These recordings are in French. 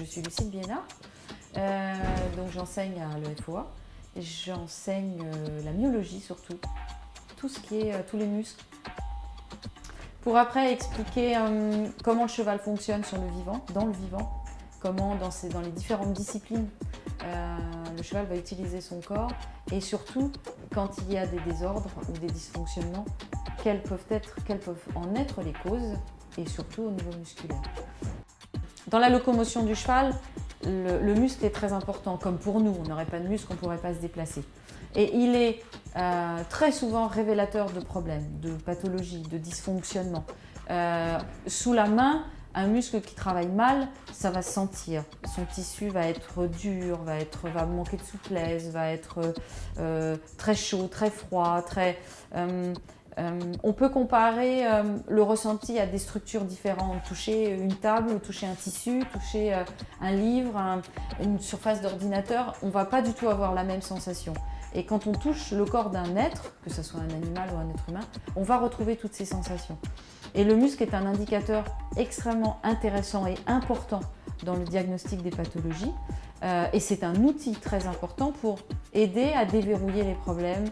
Je suis Lucille Biénard, donc j'enseigne à l'EFOA. J'enseigne la myologie surtout, tout ce qui est tous les muscles. Pour après expliquer comment le cheval fonctionne sur le vivant, dans le vivant, comment dans les différentes disciplines le cheval va utiliser son corps et surtout quand il y a des désordres ou des dysfonctionnements, quelles peuvent en être les causes et surtout au niveau musculaire. Dans la locomotion du cheval, le muscle est très important, comme pour nous, on n'aurait pas de muscle, on ne pourrait pas se déplacer. Et il est très souvent révélateur de problèmes, de pathologies, de dysfonctionnements. Sous la main, un muscle qui travaille mal, ça va se sentir. Son tissu va être dur, va manquer de souplesse, va être très chaud, très froid, on peut comparer le ressenti à des structures différentes. Toucher une table, toucher un tissu, toucher un livre, une surface d'ordinateur, on ne va pas du tout avoir la même sensation. Et quand on touche le corps d'un être, que ce soit un animal ou un être humain, on va retrouver toutes ces sensations. Et le muscle est un indicateur extrêmement intéressant et important dans le diagnostic des pathologies. Et c'est un outil très important pour aider à déverrouiller les problèmes.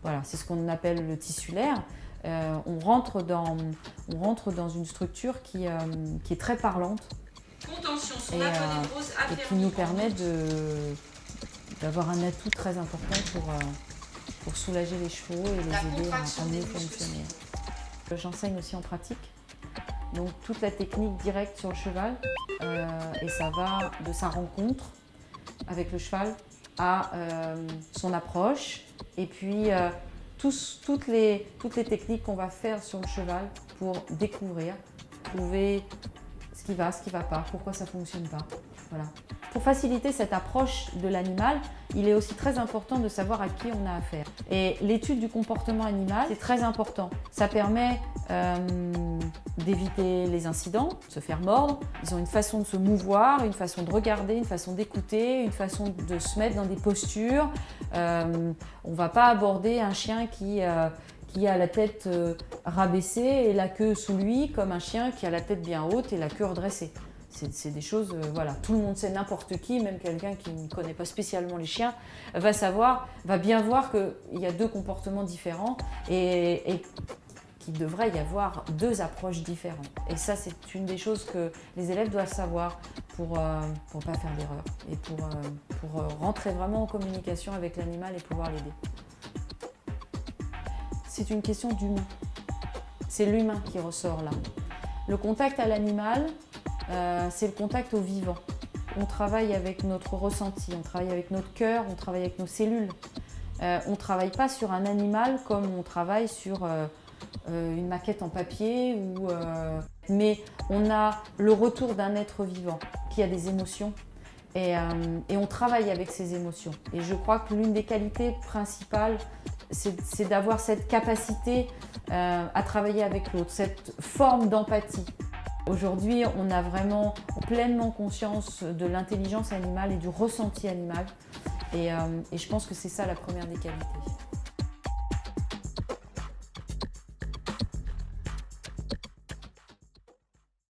Voilà, c'est ce qu'on appelle le tissulaire. On rentre dans une structure qui est très parlante et qui nous permet d'avoir un atout très important pour soulager les chevaux et les aider à mieux fonctionner. J'enseigne aussi en pratique, donc toute la technique directe sur le cheval, et ça va de sa rencontre avec le cheval à son approche, et puis toutes les techniques qu'on va faire sur le cheval pour découvrir, trouver ce qui va pas, pourquoi ça ne fonctionne pas. Voilà. Pour faciliter cette approche de l'animal, il est aussi très important de savoir à qui on a affaire. Et l'étude du comportement animal, c'est très important. Ça permet d'éviter les incidents, de se faire mordre. Ils ont une façon de se mouvoir, une façon de regarder, une façon d'écouter, une façon de se mettre dans des postures. On ne va pas aborder un chien qui a la tête rabaissée et la queue sous lui, comme un chien qui a la tête bien haute et la queue redressée. C'est des choses, voilà, tout le monde sait, n'importe qui, même quelqu'un qui ne connaît pas spécialement les chiens, va bien voir qu'il y a deux comportements différents et qu'il devrait y avoir deux approches différentes. Et ça, c'est une des choses que les élèves doivent savoir pour ne pas faire d'erreur et pour rentrer vraiment en communication avec l'animal et pouvoir l'aider. C'est une question d'humain. C'est l'humain qui ressort là. Le contact à l'animal, c'est le contact au vivant. On travaille avec notre ressenti, on travaille avec notre cœur, on travaille avec nos cellules. On ne travaille pas sur un animal comme on travaille sur une maquette en papier, mais on a le retour d'un être vivant qui a des émotions et on travaille avec ces émotions. Et je crois que l'une des qualités principales, c'est d'avoir cette capacité à travailler avec l'autre, cette forme d'empathie. Aujourd'hui, on a vraiment pleinement conscience de l'intelligence animale et du ressenti animal. Et je pense que c'est ça la première des qualités.